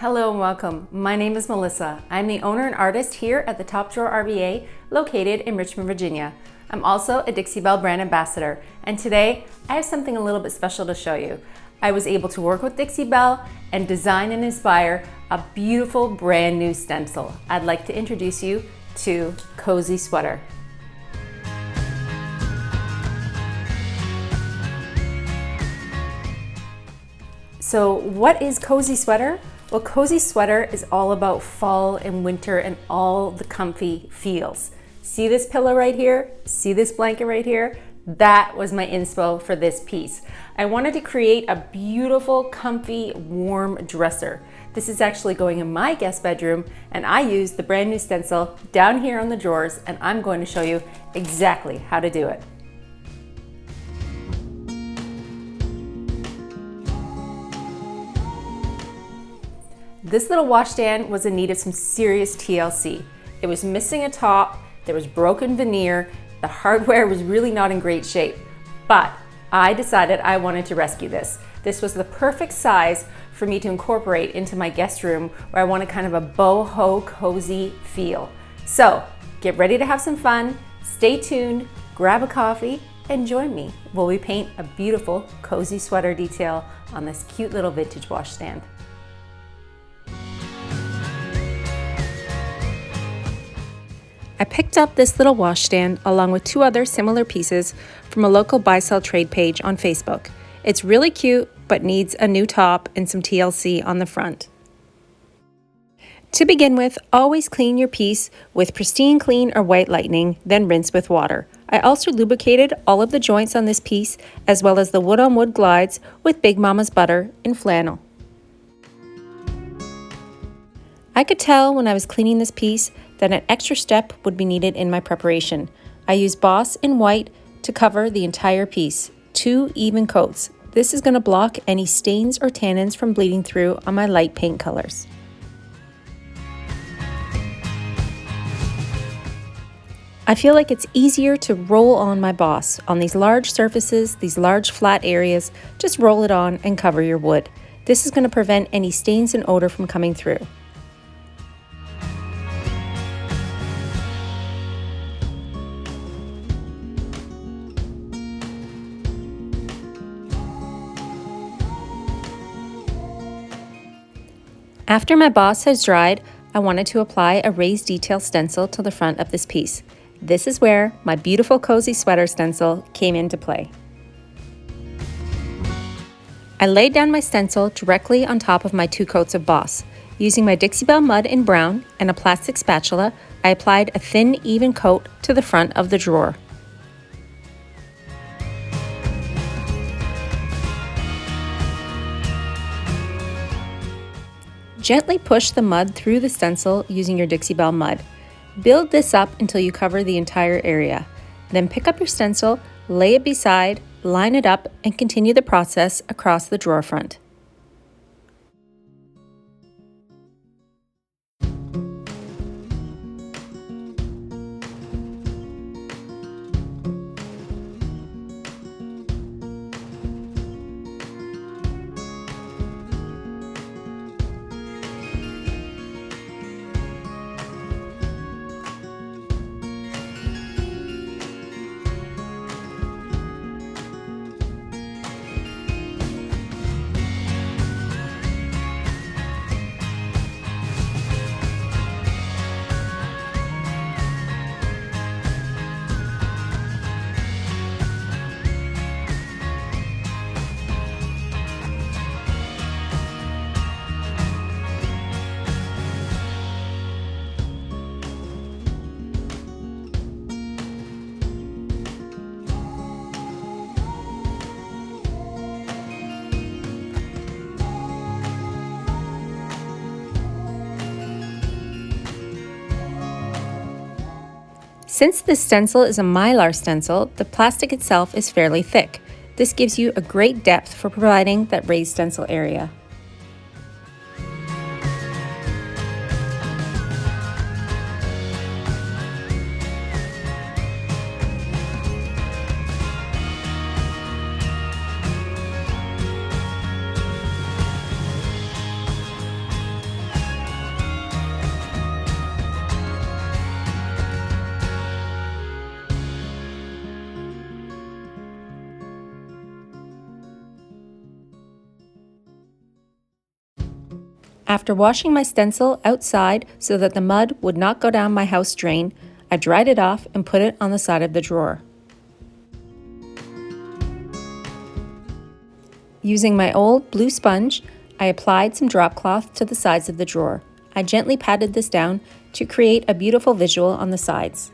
Hello and welcome. My name is Melissa. I'm the owner and artist here at the Top Drawer RVA located in Richmond, Virginia. I'm also a Dixie Belle brand ambassador, and today I have something a little bit special to show you. I was able to work with Dixie Belle and design and inspire a beautiful brand new stencil. I'd like to introduce you to Cozy Sweater. So what is Cozy Sweater? Well, Cozy Sweater is all about fall and winter and all the comfy feels. See this pillow right here? See this blanket right here? That was my inspo for this piece. I wanted to create a beautiful, comfy, warm dresser. This is actually going in my guest bedroom, and I used the brand new stencil down here on the drawers, and I'm going to show you exactly how to do it. This little washstand was in need of some serious TLC. It was missing a top, there was broken veneer, the hardware was really not in great shape, but I decided I wanted to rescue this. This was the perfect size for me to incorporate into my guest room where I wanted kind of a boho cozy feel. So get ready to have some fun, stay tuned, grab a coffee, and join me while we paint a beautiful cozy sweater detail on this cute little vintage washstand. I picked up this little washstand along with two other similar pieces from a local buy-sell trade page on Facebook. It's really cute, but needs a new top and some TLC on the front. To begin with, always clean your piece with Pristine Clean or White Lightning, then rinse with water. I also lubricated all of the joints on this piece, as well as the wood-on-wood glides with Big Mama's butter and flannel. I could tell when I was cleaning this piece that an extra step would be needed in my preparation. I used Boss in white to cover the entire piece, 2 even coats. This is going to block any stains or tannins from bleeding through on my light paint colors. I feel like it's easier to roll on my Boss. On these large surfaces, these large flat areas, just roll it on and cover your wood. This is going to prevent any stains and odor from coming through. After my Boss has dried, I wanted to apply a raised detail stencil to the front of this piece. This is where my beautiful cozy sweater stencil came into play. I laid down my stencil directly on top of my 2 coats of Boss. Using my Dixie Belle mud in brown and a plastic spatula, I applied a thin, even coat to the front of the drawer. Gently push the mud through the stencil using your Dixie Belle mud. Build this up until you cover the entire area. Then pick up your stencil, lay it beside, line it up, and continue the process across the drawer front. Since this stencil is a mylar stencil, the plastic itself is fairly thick. This gives you a great depth for providing that raised stencil area. After washing my stencil outside so that the mud would not go down my house drain, I dried it off and put it on the side of the drawer. Using my old blue sponge, I applied some drop cloth to the sides of the drawer. I gently patted this down to create a beautiful visual on the sides.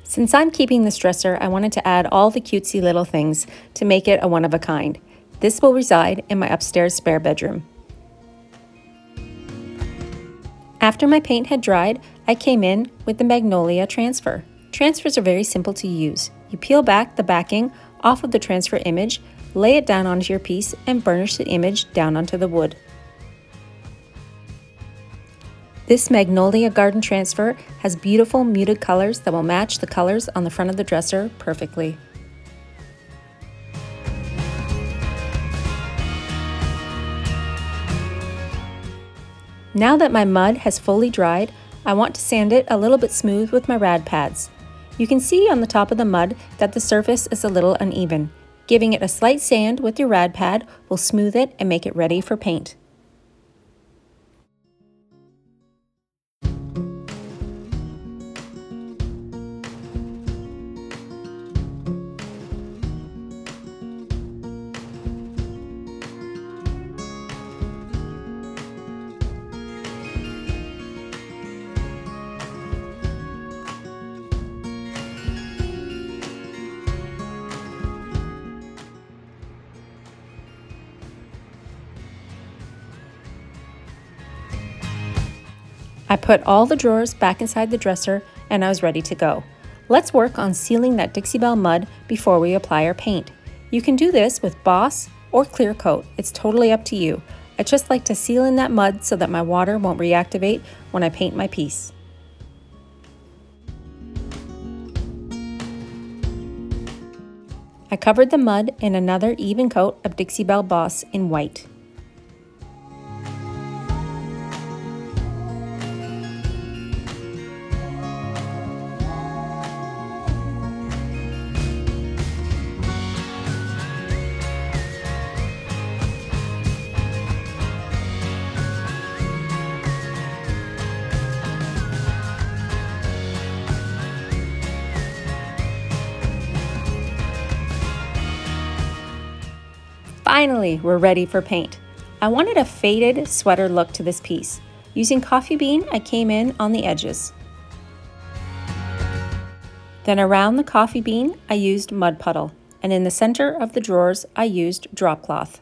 Since I'm keeping this dresser, I wanted to add all the cutesy little things to make it a one-of-a-kind. This will reside in my upstairs spare bedroom. After my paint had dried, I came in with the Magnolia transfer. Transfers are very simple to use. You peel back the backing off of the transfer image, lay it down onto your piece, and burnish the image down onto the wood. This Magnolia garden transfer has beautiful muted colors that will match the colors on the front of the dresser perfectly. Now that my mud has fully dried, I want to sand it a little bit smooth with my rad pads. You can see on the top of the mud that the surface is a little uneven. Giving it a slight sand with your rad pad will smooth it and make it ready for paint. I put all the drawers back inside the dresser and I was ready to go. Let's work on sealing that Dixie Belle mud before we apply our paint. You can do this with Boss or clear coat. It's totally up to you. I just like to seal in that mud so that my water won't reactivate when I paint my piece. I covered the mud in another even coat of Dixie Belle Boss in white. Finally, we're ready for paint. I wanted a faded sweater look to this piece. Using coffee bean, I came in on the edges. Then around the coffee bean, I used mud puddle, and in the center of the drawers, I used drop cloth.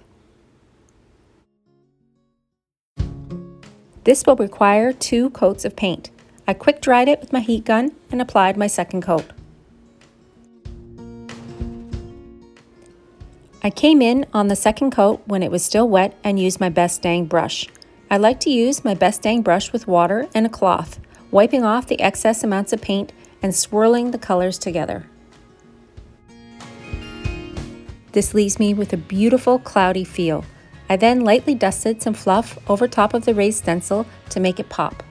This will require 2 coats of paint. I quick dried it with my heat gun and applied my second coat. I came in on the second coat when it was still wet and used my Best Dang brush. I like to use my Best Dang brush with water and a cloth, wiping off the excess amounts of paint and swirling the colors together. This leaves me with a beautiful cloudy feel. I then lightly dusted some fluff over top of the raised stencil to make it pop.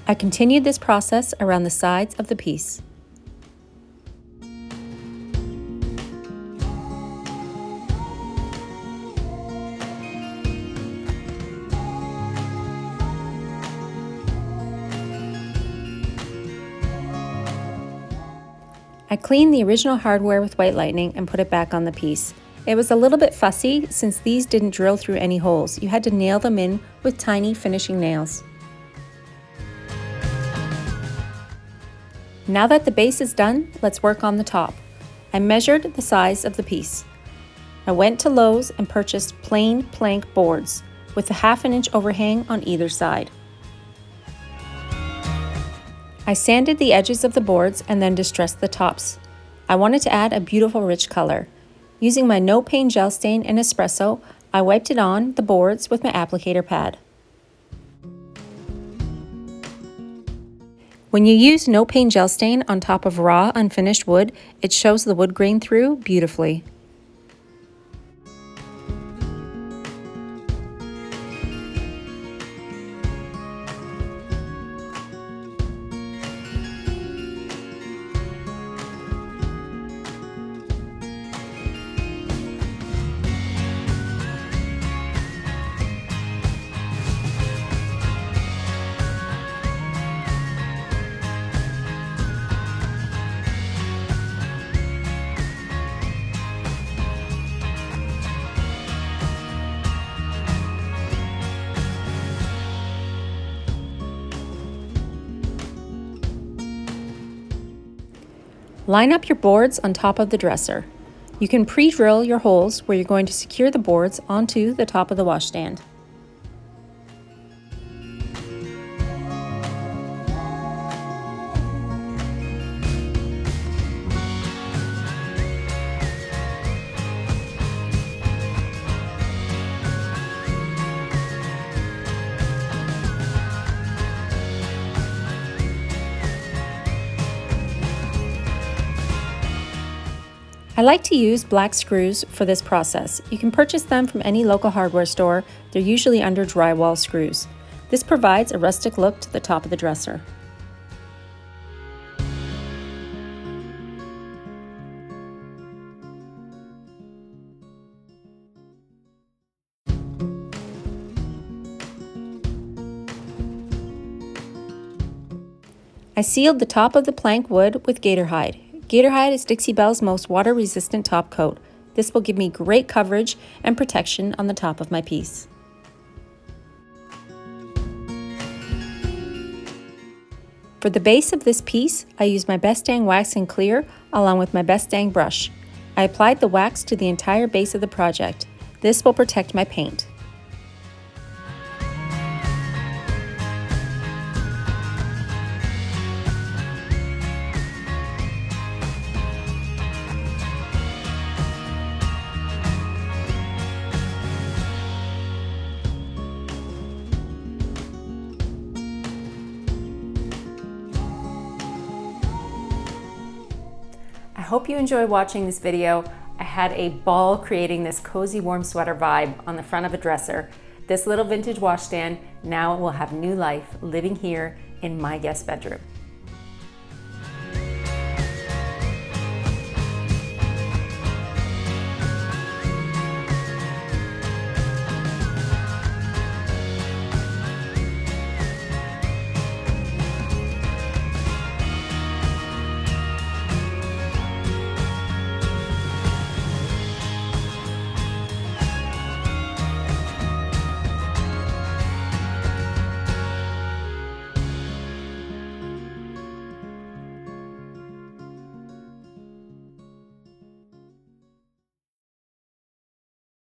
I continued this process around the sides of the piece. I cleaned the original hardware with white lightning and put it back on the piece. It was a little bit fussy since these didn't drill through any holes. You had to nail them in with tiny finishing nails. Now that the base is done, let's work on the top. I measured the size of the piece. I went to Lowe's and purchased plain plank boards with a 1/2 inch overhang on either side. I sanded the edges of the boards and then distressed the tops. I wanted to add a beautiful rich color. Using my No Pain Gel Stain and Espresso, I wiped it on the boards with my applicator pad. When you use No Pain Gel Stain on top of raw, unfinished wood, it shows the wood grain through beautifully. Line up your boards on top of the dresser. You can pre-drill your holes where you're going to secure the boards onto the top of the washstand. I like to use black screws for this process. You can purchase them from any local hardware store. They're usually under drywall screws. This provides a rustic look to the top of the dresser. I sealed the top of the plank wood with Gator hide. Gator hide is Dixie Belle's most water-resistant top coat. This will give me great coverage and protection on the top of my piece. For the base of this piece, I used my Best Dang Wax and Clear along with my Best Dang brush. I applied the wax to the entire base of the project. This will protect my paint. I hope you enjoyed watching this video. I had a ball creating this cozy warm sweater vibe on the front of a dresser. This little vintage washstand now will have new life living here in my guest bedroom.